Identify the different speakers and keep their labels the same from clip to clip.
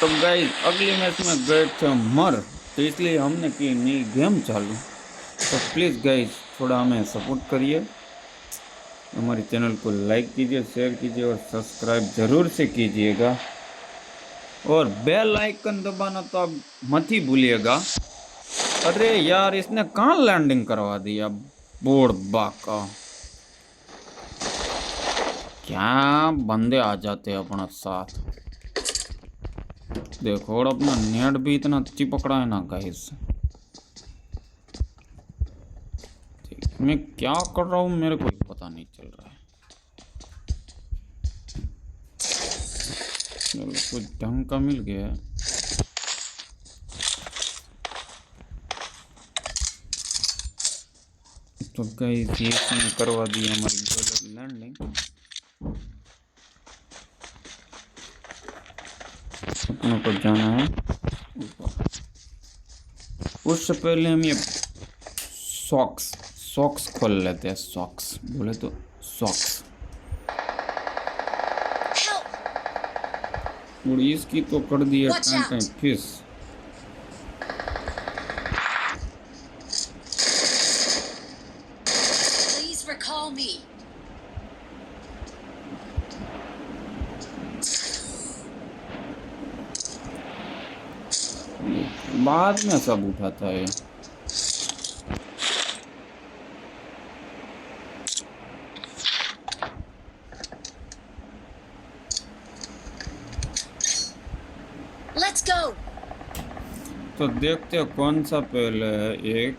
Speaker 1: तो गाइस अगली मैच में गए थे मर, तो इसलिए हमने की नई गेम चालू। तो प्लीज़ गाइस थोड़ा हमें सपोर्ट करिए, हमारे चैनल को लाइक कीजिए, शेयर कीजिए और सब्सक्राइब ज़रूर से कीजिएगा और बेल आइकन दबाना तो अब मत ही भूलिएगा। अरे यार इसने कहाँ लैंडिंग करवा दिया बोर्ड बाका। क्या बंदे आ जाते हैं अपना साथ। देखो और अपना नेट भी इतना चिपकड़ा है ना गाइस। मैं क्या कर रहा हूँ मेरे को पता नहीं चल रहा है। चलो कुछ ढंग का मिल गया है। तो गाइस ये इसने करवा दी हमारी गलत लैंडिंग। अपने को जाना है ऊपर। उससे पहले हम ये सॉक्स खोल लेते हैं। सॉक्स बोले तो सॉक्स। और इसकी तो कर दी है टाइम फिश। बाद में सब उठाता है।
Speaker 2: Let's go.
Speaker 1: तो देखते हैं कौन सा पहले है। 1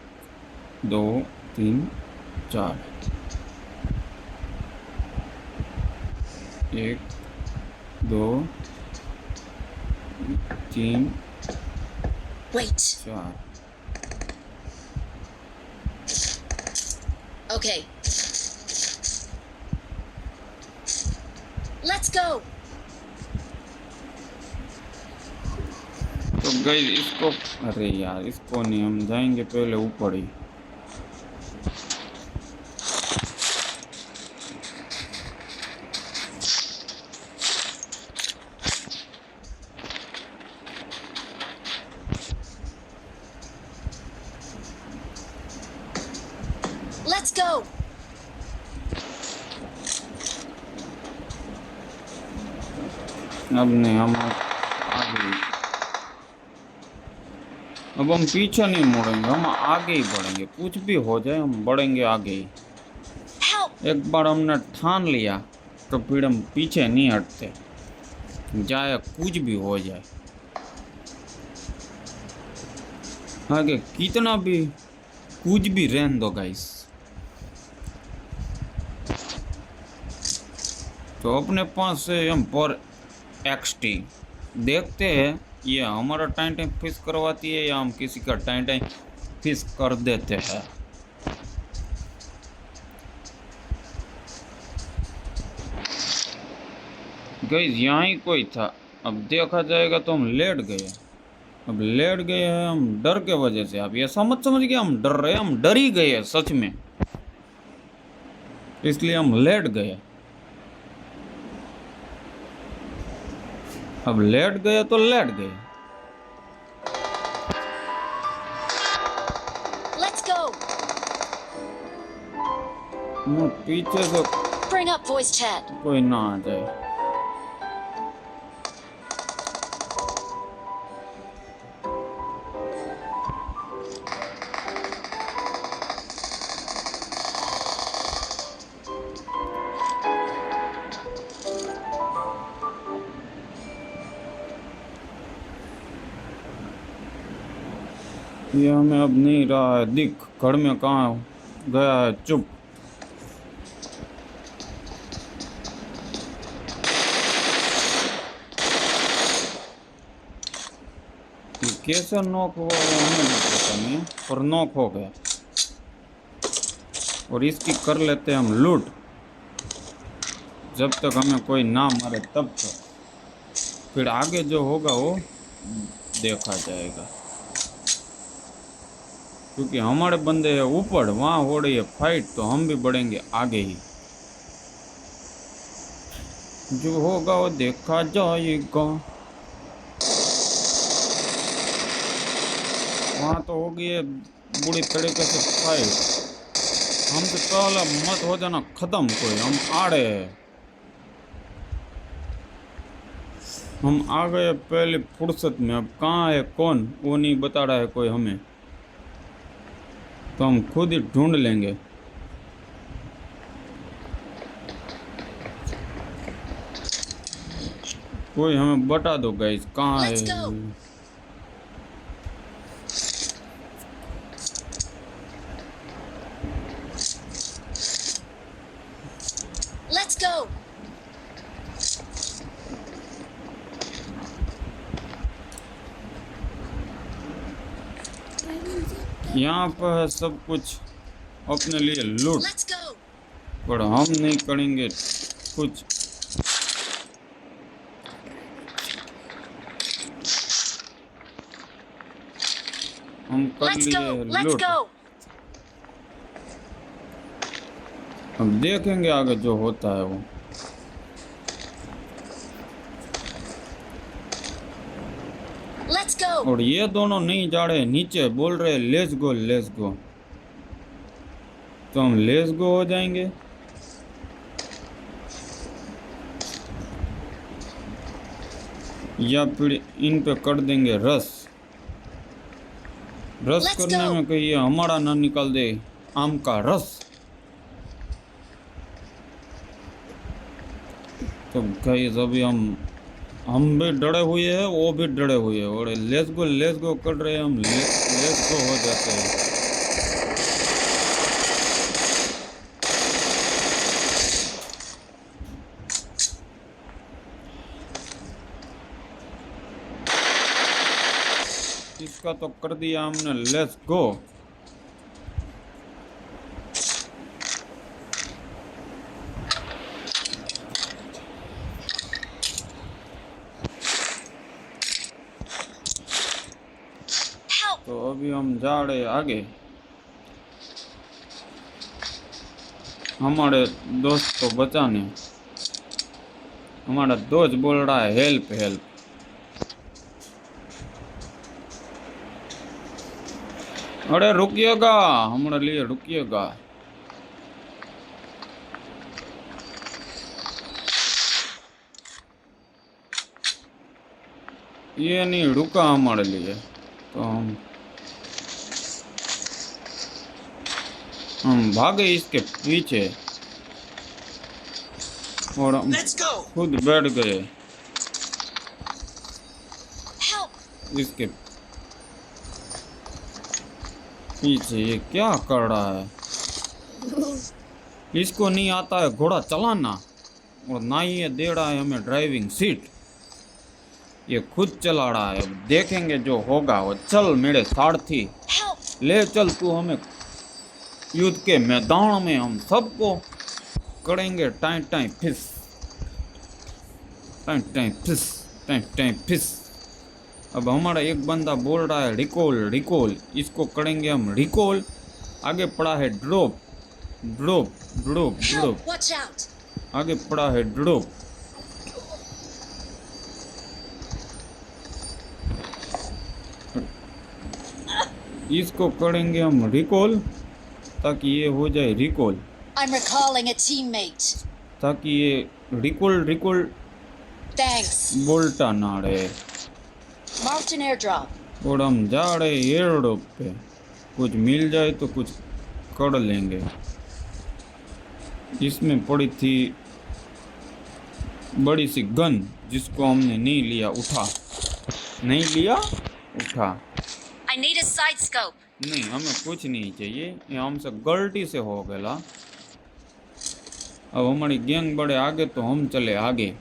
Speaker 1: 2 3 4। 1 2 3
Speaker 2: Wait.
Speaker 1: 4।
Speaker 2: Okay. Let's go.
Speaker 1: तो गाइस इसको, अरे यार इसको नहीं, हम जाएंगे पहले ऊपर ही।
Speaker 2: Let's go.
Speaker 1: अब नहीं, हम आगे। अब हम पीछे नहीं मुड़ेंगे, हम आगे ही बढ़ेंगे। कुछ भी हो जाए हम बढ़ेंगे आगे ही।
Speaker 2: Help.
Speaker 1: एक बार हमने ठान लिया तो फिर हम पीछे नहीं हटते, चाहे कुछ भी हो जाए। आगे कितना भी कुछ भी रहने दो गाइस। तो अपने पास से हम पर एक्सटी देखते हैं, ये हमारा टाइम फिक्स करवाती है या हम किसी का टाइम फिक्स कर देते हैं। गाइस यहाँ ही कोई था, अब देखा जाएगा। तो हम लेट गए। अब लेट गए हैं हम डर के वजह से। आप ये समझ गए हम डर रहे, हम डर ही गए सच में, इसलिए हम लेट गए। अब लेट गए तो लेट गए।
Speaker 2: Let's go.
Speaker 1: पीछे से
Speaker 2: Bring up voice chat.
Speaker 1: कोई ना आ जाए। ये हमें अब नहीं रहा है दिख। घर में कहाँ गया है? चुप। कैसे नॉक हुआ हमें भी पता नहीं, पर नॉक हो गया। और इसकी कर लेते हैं हम लूट, जब तक हमें कोई ना मारे तब तक। फिर आगे जो होगा वो देखा जाएगा, क्योंकि हमारे बंदे हैं ऊपर, वहाँ हो रही है फाइट, तो हम भी बढ़ेंगे आगे ही। जो होगा वो देखा जाएगा। वहाँ तो होगी है बुरी तरीके से फाइट। हमसे पहले मत हो जाना खत्म, कोई हम आ रहे हैं, हम आ गए पहले फुर्सत में। अब कहाँ है कौन वो नहीं बता रहा है कोई हमें, तो हम खुद ही ढूंढ लेंगे। कोई हमें बता दो गाइस कहाँ
Speaker 2: Let's
Speaker 1: है।
Speaker 2: go. Let's go.
Speaker 1: यहाँ पर है सब कुछ अपने लिए लूट,
Speaker 2: Let's go.
Speaker 1: पर हम नहीं करेंगे कुछ। हम कर
Speaker 2: Let's
Speaker 1: लिए
Speaker 2: go. Let's
Speaker 1: लूट,
Speaker 2: go.
Speaker 1: अब देखेंगे आगे जो होता है वो।
Speaker 2: Let's go.
Speaker 1: और ये दोनों नहीं जा रहे नीचे, बोल रहे लेट्स गो लेट्स गो, तो हम लेट्स गो हो जाएंगे। या फिर इन पे कर देंगे रस। रस
Speaker 2: Let's
Speaker 1: करने
Speaker 2: go.
Speaker 1: में कहिए हमारा ना निकाल दे आम का रस। तो गाइस अभी हम भी डरे हुए हैं, वो भी डरे हुए हैं, और लेट्स गो कर रहे हैं हम, लेट्स गो हो जाते हैं। इसका तो कर दिया हमने लेट्स गो।
Speaker 2: Help.
Speaker 1: तो अभी हम जा रहे आगे। हमारे दोस्त को बचाने, हमारा दोस्त बोल रहा है हेल्प हेल्प। अरे रुकिएगा, हमारे लिए रुकिएगा। ये नहीं रुका हमारे लिए, तो हम भागे इसके पीछे और हम
Speaker 3: Let's go.
Speaker 1: खुद बैठ गए
Speaker 2: Help.
Speaker 1: इसके पीछे। ये क्या कर रहा है? इसको नहीं आता है घोड़ा चलाना, और ना ही ये दे रहा है हमें ड्राइविंग सीट। ये खुद चला रहा है। अब देखेंगे जो होगा वो। चल मेरे सारथी,
Speaker 2: Help.
Speaker 1: ले चल तू हमें युद्ध के मैदान में। हम सबको करेंगे टाई टाई फिस, टाई टाई फिस, टाई टाई फिस। अब हमारा एक बंदा बोल रहा है रिकॉल रिकॉल, इसको करेंगे हम रिकॉल। आगे पड़ा है drop drop drop drop,
Speaker 2: Help. Watch out.
Speaker 1: आगे पड़ा है ड्रॉप। इसको करेंगे हम रिकॉल, ताकि ये हो जाए recall,
Speaker 2: I'm recalling a teammate.
Speaker 1: ताकि ये रिकॉल रिकॉल
Speaker 2: Thanks.
Speaker 1: बोलता ना रहे।
Speaker 2: Marked an airdrop.
Speaker 1: और हम जा रहे एयर ड्रॉप पे, कुछ मिल जाए तो कुछ कर लेंगे। इसमें पड़ी थी बड़ी सी गन, जिसको हमने नहीं लिया, उठा नहीं लिया, उठा
Speaker 2: I need a side scope.
Speaker 1: नहीं। हमें कुछ नहीं चाहिए, ये हमसे गलती से हो गया। अब हमारी गैंग बढ़े आगे तो हम चले आगे।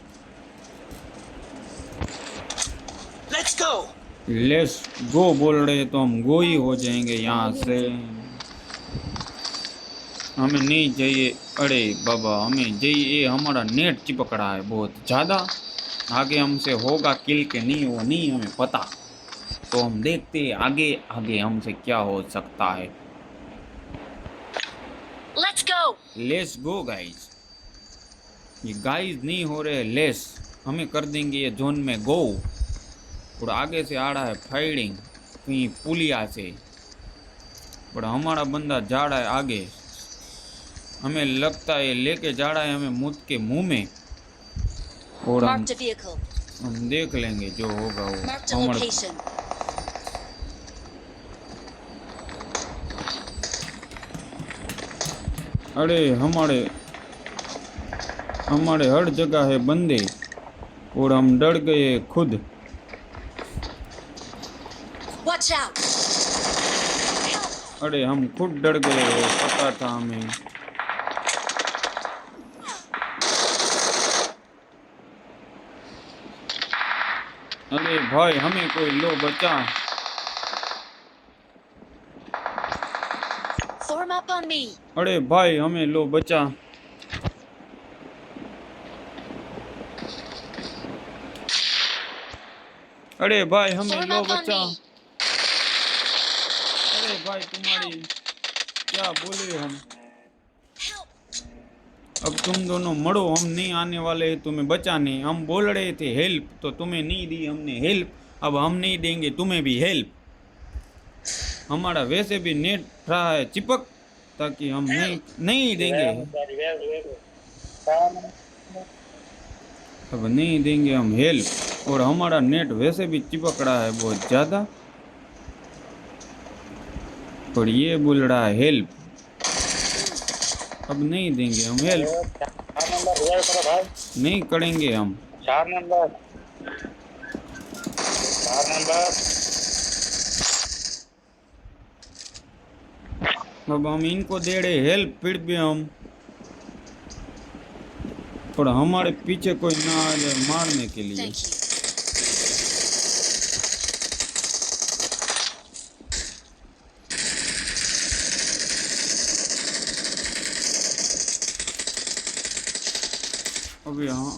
Speaker 3: Let's go.
Speaker 1: लेट्स गो बोल रहे तो हम गो ही हो जाएंगे यहाँ से। हमें नहीं चाहिए, अरे बाबा हमें चाहिए, हमारा नेट चिपक रहा है बहुत ज़्यादा। आगे हमसे होगा किल के नहीं, वो नहीं हमें पता। तो हम देखते हैं आगे आगे हमसे क्या हो सकता है।
Speaker 2: Let's go.
Speaker 1: Let's go guys. ये गाइस नहीं हो रहे लेस, हमें कर देंगे ये जोन में गो। और आगे से आ रहा है फायरिंग, कहीं पुलिया से, पर हमारा बंदा जा रहा है आगे। हमें लगता है लेके जा रहा है हमें मुद के मुंह में, और
Speaker 2: Marked a vehicle.
Speaker 1: हम देख लेंगे जो होगा वो।
Speaker 2: Marked a
Speaker 1: हमारे
Speaker 2: location.
Speaker 1: अरे हमारे हर जगह है बंदे, और हम डर गए खुद।
Speaker 2: Watch out!
Speaker 1: अरे हम खुद डर गए, पता था हमें। अरे भाई हमें कोई लो बचा।
Speaker 2: Form up on me.
Speaker 1: अरे भाई हमें लो बचा। अरे भाई हमें
Speaker 2: Form
Speaker 1: लो
Speaker 2: up on
Speaker 1: बचा।
Speaker 2: me.
Speaker 1: अरे भाई तुम्हारी क्या बोले हम। अब तुम दोनों मरो, हम नहीं आने वाले तुम्हें बचाने। हम बोल रहे थे हेल्प, तो तुम्हें नहीं दी हमने हेल्प, अब हम नहीं देंगे तुम्हें भी हेल्प। हमारा वैसे भी नेट रहा है चिपक, ताकि हम नहीं देंगे, अब नहीं देंगे हम हेल्प। और हमारा नेट वैसे भी चिपक रहा है बहुत ज़्यादा, और ये बोल रहा है हेल्प, अब नहीं देंगे हम हेल्प,
Speaker 4: 4 नंबर रिवाइव करो भाई।
Speaker 1: नहीं करेंगे हम।
Speaker 4: 4 नंबर 4 नंबर।
Speaker 1: अब हम इनको दे रहे हेल्प, फिर भी हम, और हमारे पीछे कोई ना आ जाए मारने के लिए।
Speaker 2: Thank you.
Speaker 1: अब यहाँ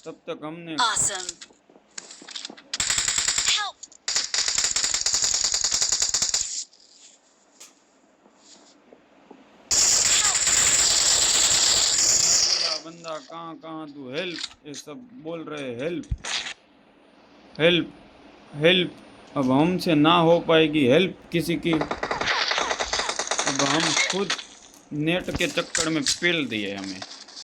Speaker 1: तब तक हमने
Speaker 2: Awesome. Help!
Speaker 1: बंदा कहाँ तू हेल्प, ये सब बोल रहे हेल्प हेल्प हेल्प। अब हमसे ना हो पाएगी हेल्प किसी की, अब हम खुद नेट के चक्कर में पेल दिए हमें।